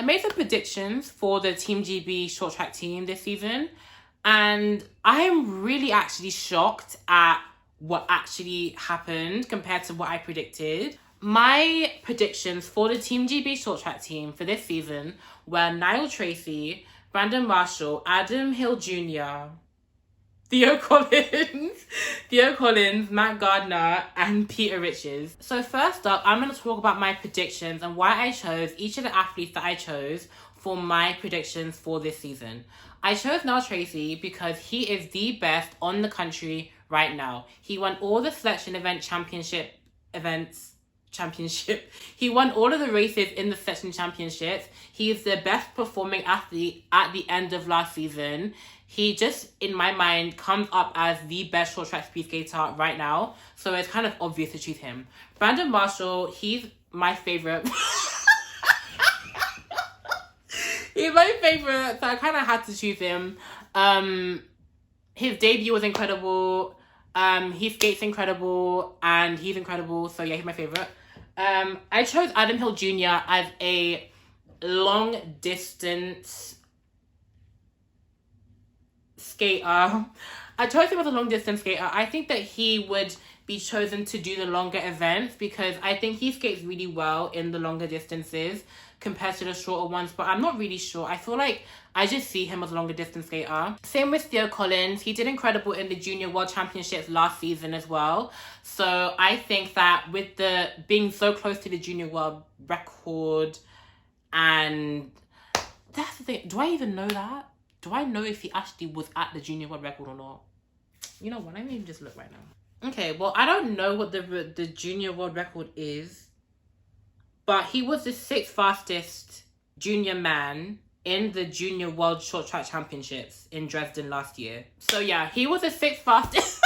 made some predictions for the Team GB short track team this season, and I'm really actually shocked at what actually happened compared to what I predicted. My predictions for the Team GB short track team for this season were Niall Tracy, Brandon Marshall, Adam Hill Jr., Theo Collins, Matt Gardner, and Peter Richards. So first up, I'm going to talk about my predictions and why I chose each of the athletes that I chose for my predictions for this season. I chose Niall Tracy because he is the best on the country right now. He won all the selection event championship. He won all of the races in the selection championships. He is the best performing athlete at the end of last season. He just, in my mind, comes up as the best short track speed skater right now. So it's kind of obvious to choose him. Brandon Marshall, he's my favorite. He's my favorite, so I kind of had to choose him. His debut was incredible. He skates incredible, and he's incredible. So yeah, he's my favorite. I chose Adam Hill Jr. as a long distance skater. I chose him as a long distance skater. I think that he would be chosen to do the longer events because I think he skates really well in the longer distances compared to the shorter ones, but I'm not really sure. I feel like I just see him as a longer distance skater. Same with Theo Collins. He did incredible in the Junior World Championships last season as well. So I think that with the being so close to the Junior World record, and that's the thing. Do I even know that? Do I know if he actually was at the Junior World record or not? You know what? Let me just look right now. Okay, well, I don't know what the Junior World record is, but he was the 6th fastest junior man in the Junior World Short Track Championships in Dresden last year. So yeah, he was the 6th fastest.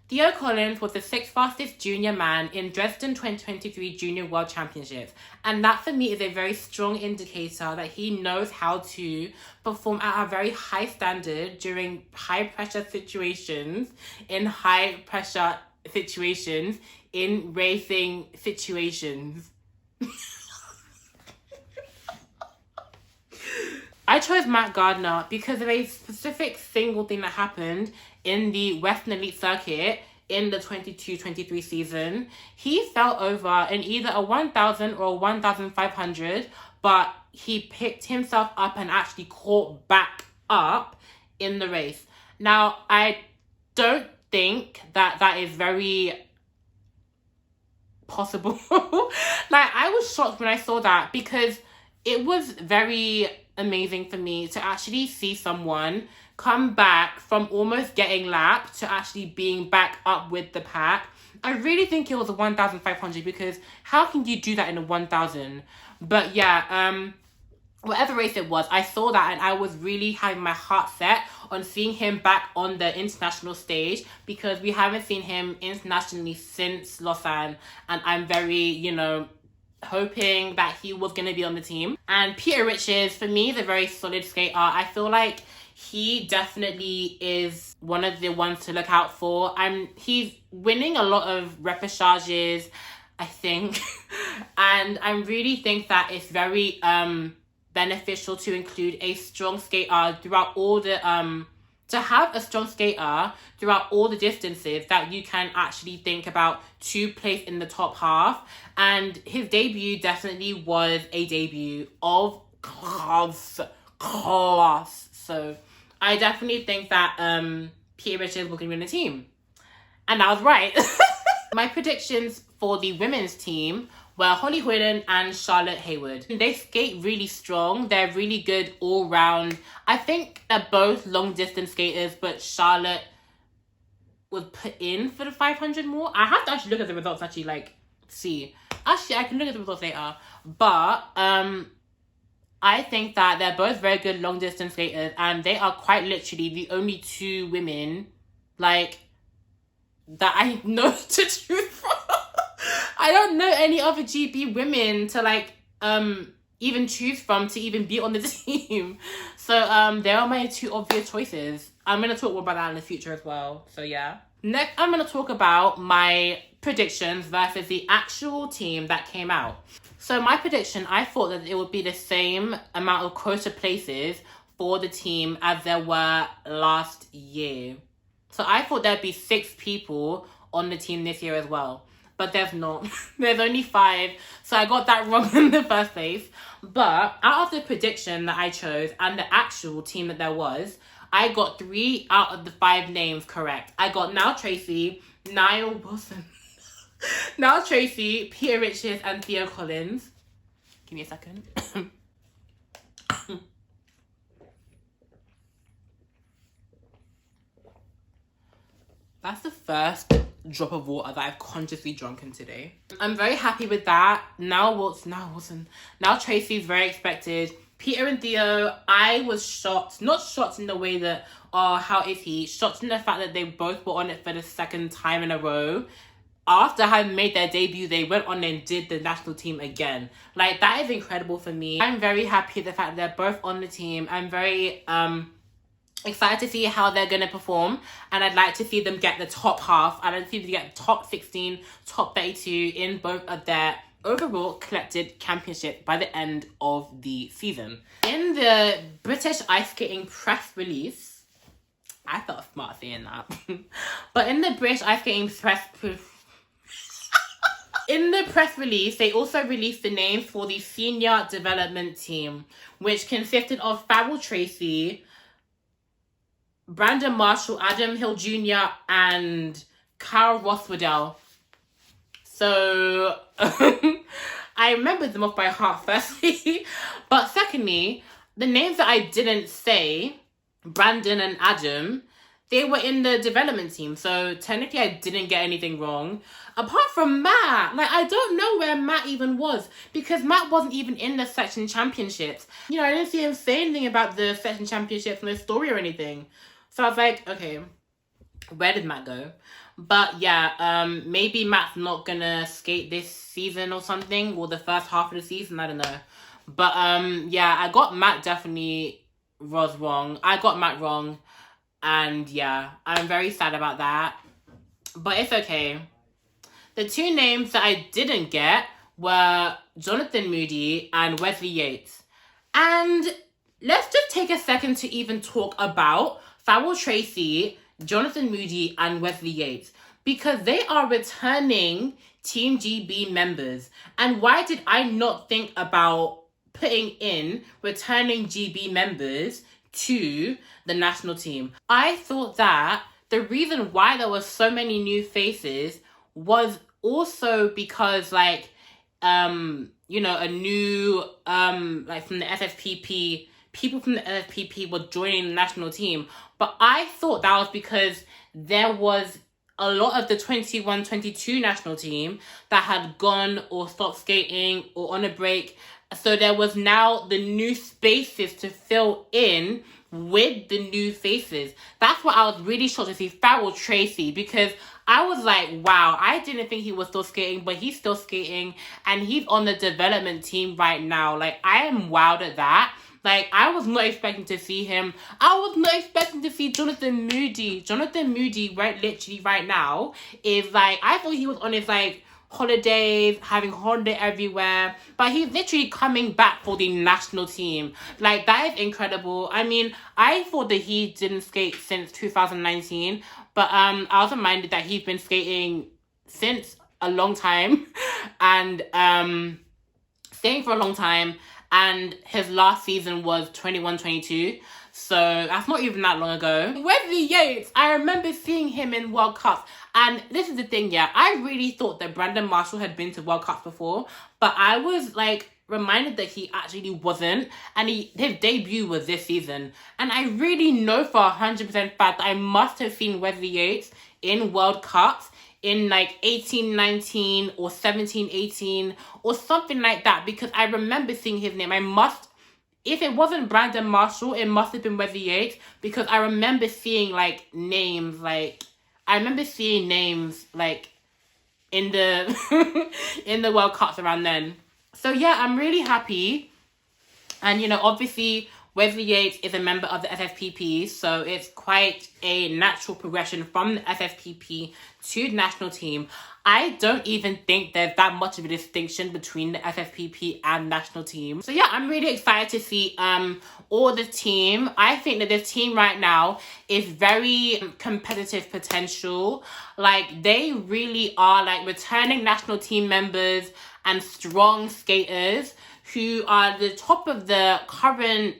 Theo Collins was the 6th fastest junior man in Dresden 2023 Junior World Championships. And that for me is a very strong indicator that he knows how to perform at a very high standard during high pressure situations, in racing situations. I chose Matt Gardner because of a specific single thing that happened in the Western Elite Circuit in the 22-23 season. He fell over in either a 1,000 or a 1,500, but he picked himself up and actually caught back up in the race. Now, I don't think that is very possible. Like, I was shocked when I saw that because it was very amazing for me to actually see someone come back from almost getting lapped to actually being back up with the pack. I really think it was a 1,500 because how can you do that in a 1,000? But yeah, whatever race it was, I saw that and I was really having my heart set on seeing him back on the international stage because we haven't seen him internationally since Lausanne, and I'm very, hoping that he was going to be on the team. And Peter Richards, for me, is a very solid skater. I feel like he definitely is one of the ones to look out for. He's winning a lot of repêchages, I think. And I really think that it's very beneficial to include a strong skater throughout all the... to have a strong skater throughout all the distances that you can actually think about to place in the top half. And his debut definitely was a debut of class. So I definitely think that Peter Richards was going to win the team. And I was right. My predictions for the women's team were Holly Hoyland and Charlotte Hayward. They skate really strong. They're really good all round. I think they're both long distance skaters, but Charlotte was put in for the 500 more. I have to actually look at the results, see. Actually, I can look at the results later. But I think that they're both very good long distance skaters, and they are quite literally the only two women, that I know to choose from. I don't know any other GB women to even choose from to even be on the team. So they are my two obvious choices. I'm going to talk more about that in the future as well. So yeah. Next, I'm going to talk about my predictions versus the actual team that came out. So my prediction, I thought that it would be the same amount of quota places for the team as there were last year. So I thought there'd be 6 people on the team this year as well. But there's not. There's only 5. So I got that wrong in the first place. But out of the prediction that I chose and the actual team that there was, I got 3 out of the 5 names correct. I got Niall Tracy, Niall Wilson, Niall Tracy, Peter Richards, and Theo Collins. Give me a second. That's the first drop of water that I've consciously drunken today. I'm very happy with that. Now Tracy's very expected. Peter and Theo, I was shocked. Not shocked in the way that, oh, how is he? Shocked in the fact that they both were on it for the second time in a row. After having made their debut, they went on and did the national team again. Like, that is incredible for me. I'm very happy with the fact that they're both on the team. I'm very excited to see how they're going to perform, and I'd like to see them get the top half. I'd like to see them get top 16, top 32 in both of their overall collected championship by the end of the season. In the British ice skating press release, I felt smart saying that, but in the British ice skating in the press release, they also released the names for the senior development team, which consisted of Farrell Tracy, Brandon Marshall, Adam Hill Jr., and Kyle Rothwell. So, I remembered them off by heart, firstly. But secondly, the names that I didn't say, Brandon and Adam, they were in the development team. So, technically, I didn't get anything wrong. Apart from Matt. Like, I don't know where Matt even was, because Matt wasn't even in the section championships. You know, I didn't see him say anything about the section championships, no story or anything. So I was like, okay, where did Matt go? But yeah, maybe Matt's not gonna skate this season or something, or the first half of the season, I don't know. But yeah, I got Matt definitely was wrong. I got Matt wrong, and yeah, I'm very sad about that. But it's okay. The 2 names that I didn't get were Jonathan Moody and Wesley Yates. And let's just take a second to even talk about Farrell Tracy, Jonathan Moody, and Wesley Yates, because they are returning Team GB members. And why did I not think about putting in returning GB members to the national team? I thought that the reason why there were so many new faces was also because, like, you know, a new, like, from the SFPP, people from the SFPP were joining the national team. But I thought that was because there was a lot of the 21-22 national team that had gone or stopped skating or on a break. So there was now the new spaces to fill in with the new faces. That's what I was really shocked to see Farrell Tracy, because I was like, wow, I didn't think he was still skating, but he's still skating and he's on the development team right now. Like, I am wowed at that. Like, I was not expecting to see him. I was not expecting to see Jonathan Moody. Jonathan Moody, right, literally right now, is like, I thought he was on his, like, holidays, having holiday everywhere, but he's literally coming back for the national team. Like, that is incredible. I mean, I thought that he didn't skate since 2019, but I was reminded that he's been skating since a long time, and staying for a long time, and his last season was 21-22. So that's not even that long ago. Wesley Yates, I remember seeing him in World Cups. And this is the thing, yeah. I really thought that Brandon Marshall had been to World Cups before. But I was, like, reminded that he actually wasn't. And his debut was this season. And I really know for 100% fact that I must have seen Wesley Yates in World Cups in, like, 18-19 or 17-18 or something like that. Because I remember seeing his name. If it wasn't Brandon Marshall, it must have been Wesley Yates, because I remember seeing, like, names, like, in the, in the World Cups around then. So, yeah, I'm really happy. And, you know, obviously, Wesley Yates is a member of the SFPP, so it's quite a natural progression from the SFPP to the national team. I don't even think there's that much of a distinction between the FFPP and national team. So yeah, I'm really excited to see all the team. I think that this team right now is very competitive potential. Like, they really are like returning national team members and strong skaters who are the top of the current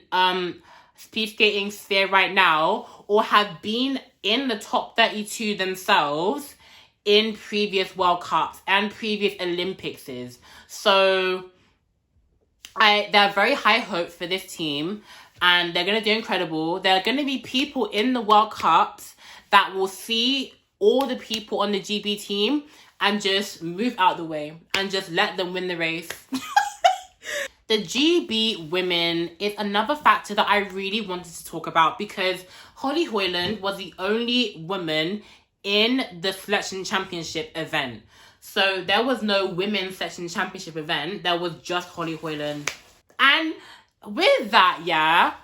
speed skating sphere right now, or have been in the top 32 themselves in previous World Cups and previous Olympics. So there are very high hopes for this team, and they're going to do incredible. There are going to be people in the World Cups that will see all the people on the GB team and just move out the way and just let them win the race. The GB women is another factor that I really wanted to talk about, because Holly Hoyland was the only woman in the selection championship event. So there was no women's selection championship event. There was just Holly Hoyland. And with that, yeah,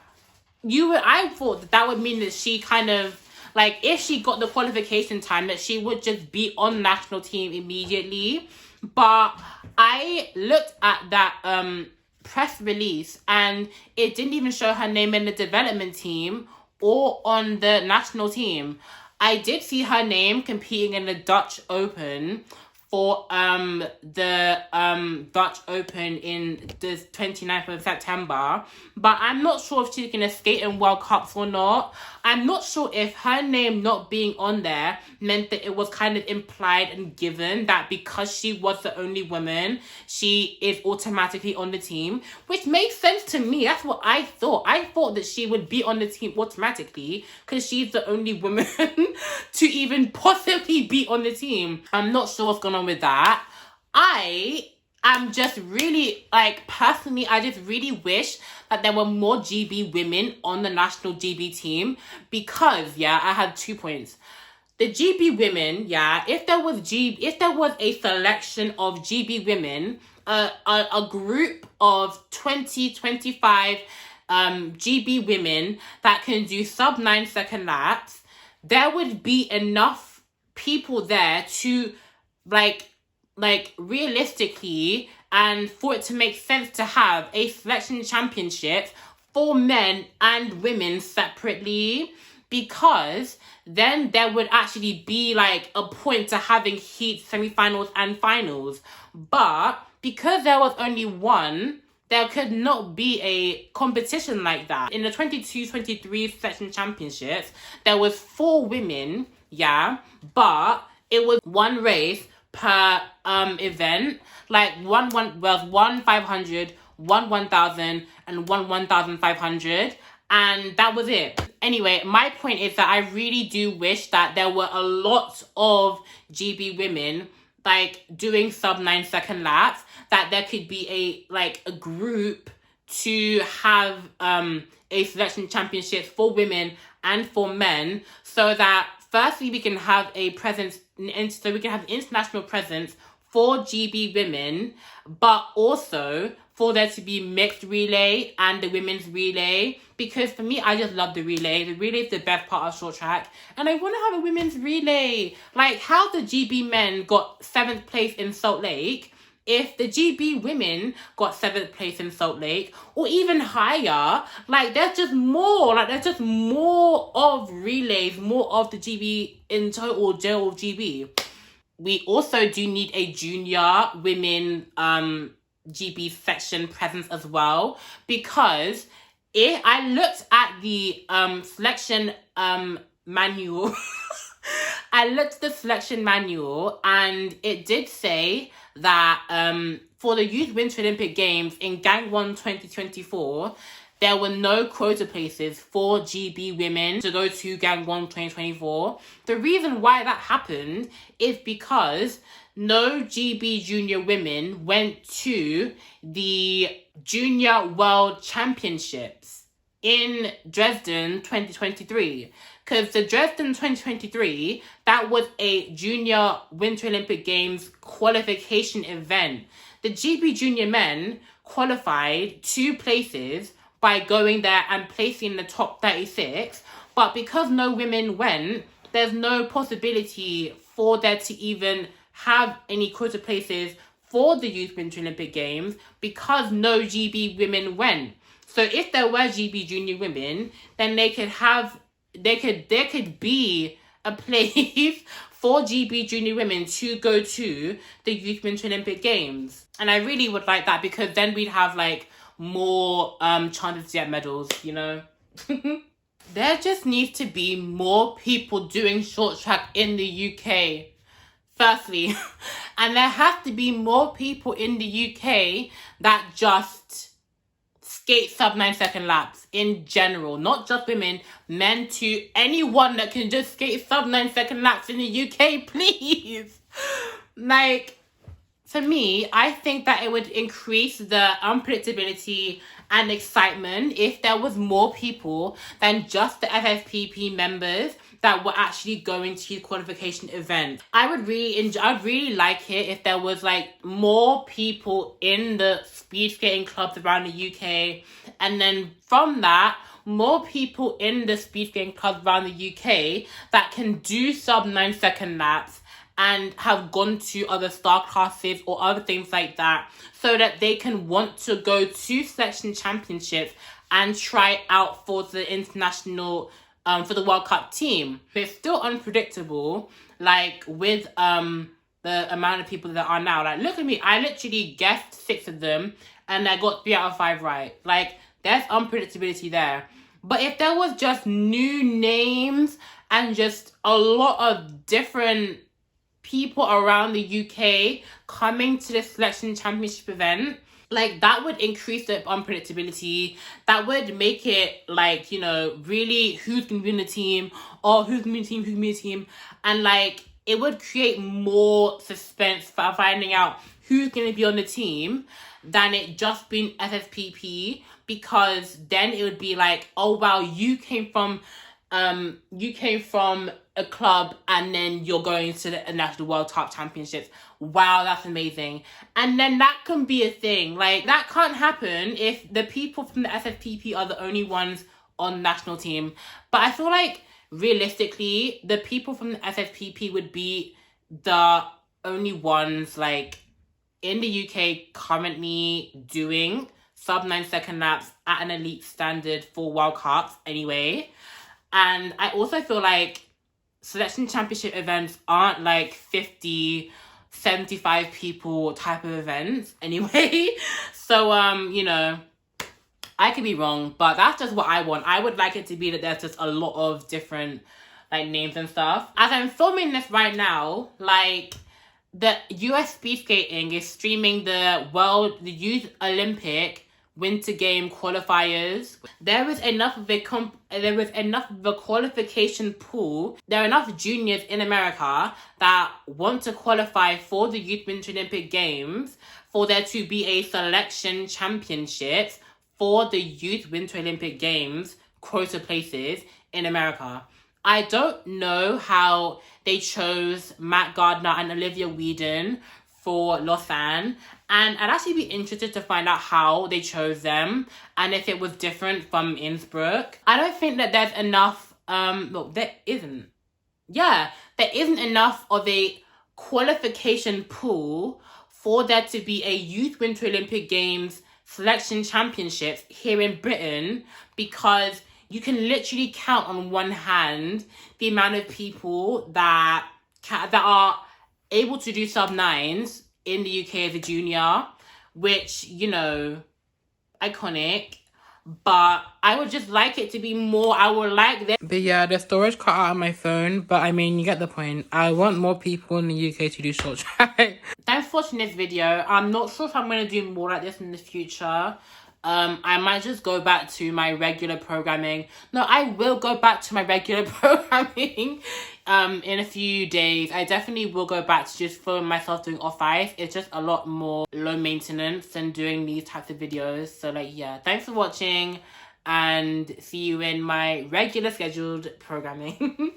I thought that would mean that she kind of, like, if she got the qualification time, that she would just be on national team immediately. But I looked at that press release, and it didn't even show her name in the development team or on the national team. I did see her name competing in the Dutch Open for the Dutch Open in the 29th of September. But I'm not sure if she's going to skate in World Cups or not. I'm not sure if her name not being on there meant that it was kind of implied and given that because she was the only woman, she is automatically on the team, which makes sense to me. That's what I thought. I thought that she would be on the team automatically because she's the only woman to even possibly be on the team. I'm not sure what's going on with that. I'm just really, like, personally, I just really wish that there were more GB women on the national GB team, because, yeah, I had 2 points. The GB women, yeah, if there was a selection of GB women, a group of 20-25 GB women that can do sub 9 second laps, there would be enough people there to, like realistically, and for it to make sense to have a selection championship for men and women separately, because then there would actually be like a point to having heats, semi-finals and finals. But because there was only one, there could not be a competition like that. In the 22-23 selection championships, there was 4 women, yeah, but it was one race per event, like one 500, one 1,000, and one 1,500, and that was it. Anyway, my point is that I really do wish that there were a lot of GB women like doing sub 9 second laps, that there could be a group to have a selection championship for women and for men, so that firstly we can have a presence, so we can have international presence for GB women, but also for there to be mixed relay and the women's relay, because for me, I just love the relay. The relay is the best part of short track, and I want to have a women's relay. Like how the GB men got 7th place in Salt Lake, if the GB women got 7th place in Salt Lake, or even higher, like there's just more of relays, more of the GB in total, GB. We also do need a junior women GB section presence as well, because I looked at the selection manual. I looked at the selection manual, and it did say that for the Youth Winter Olympic Games in Gang 1 2024, there were no quota places for GB women to go to Gang 1 2024. The reason why that happened is because no GB junior women went to the Junior World Championships in Dresden 2023. Because the Dresden 2023, that was a Junior Winter Olympic Games qualification event. The GB junior men qualified 2 places by going there and placing in the top 36. But because no women went, there's no possibility for there to even have any quota places for the Youth Winter Olympic Games because no GB women went. So if there were GB junior women, then there could be a place for GB junior women to go to the Youth Winter Olympic Games. And I really would like that because then we'd have like more chances to get medals, you know? There just needs to be more people doing short track in the UK. Firstly, and there has to be more people in the UK that just skate sub 9 second laps in general. Not just women, men too. Anyone that can just skate sub 9 second laps in the UK, please. Like, for me, I think that it would increase the unpredictability and excitement if there was more people than just the FFPP members that were actually going to the qualification event. I'd really like it if there was like more people in the speed skating clubs around the UK, and then from that, more people in the speed skating clubs around the UK that can do sub 9 second laps and have gone to other star classes or other things like that, so that they can want to go to selection championships and try out for the international, for the World Cup team. But it's still unpredictable, like with the amount of people that are now. Like, look at me, I literally guessed 6 of them and I got 3 out of 5 right. Like, there's unpredictability there. But if there was just new names and just a lot of different people around the UK coming to the selection championship event, like, that would increase the unpredictability. That would make it, like, you know, really who's going to be in the team, or who's going to be in the team. And, like, it would create more suspense for finding out who's going to be on the team than it just being FFPP, because then it would be like, oh, wow, you came from a club and then you're going to the National World Cup Championships. Wow, that's amazing. And then that can be a thing. Like, that can't happen if the people from the SFPP are the only ones on the national team. But I feel like, realistically, the people from the SFPP would be the only ones, like, in the UK currently doing sub 9 second laps at an elite standard for World Cups anyway. And I also feel like selection championship events aren't like 50, 75 people type of events anyway. So, you know, I could be wrong, but that's just what I want. I would like it to be that there's just a lot of different, like, names and stuff. As I'm filming this right now, like, the US Speed Skating is streaming the Youth Olympic Winter Game qualifiers. There is enough of a qualification pool. There are enough juniors in America that want to qualify for the Youth Winter Olympic Games for there to be a selection championships for the Youth Winter Olympic Games quota places in America. I don't know how they chose Matt Gardner and Olivia Whedon for Lausanne, and I'd actually be interested to find out how they chose them and if it was different from Innsbruck. I don't think that there's enough, there isn't enough of a qualification pool for there to be a Youth Winter Olympic Games selection championships here in Britain, because you can literally count on one hand the amount of people that are able to do sub-9s in the UK as a junior, which, you know, iconic. But I would just like it to be more. I would like that. But yeah, the storage cut out on my phone. But I mean, you get the point. I want more people in the UK to do short track. Thanks for watching this video. I'm not sure if I'm going to do more like this in the future. I might just go back to my regular programming. No, I will go back to my regular programming in a few days. I definitely will go back to just filming myself doing off-ice. It's just a lot more low maintenance than doing these types of videos. So, like, yeah, thanks for watching and see you in my regular scheduled programming.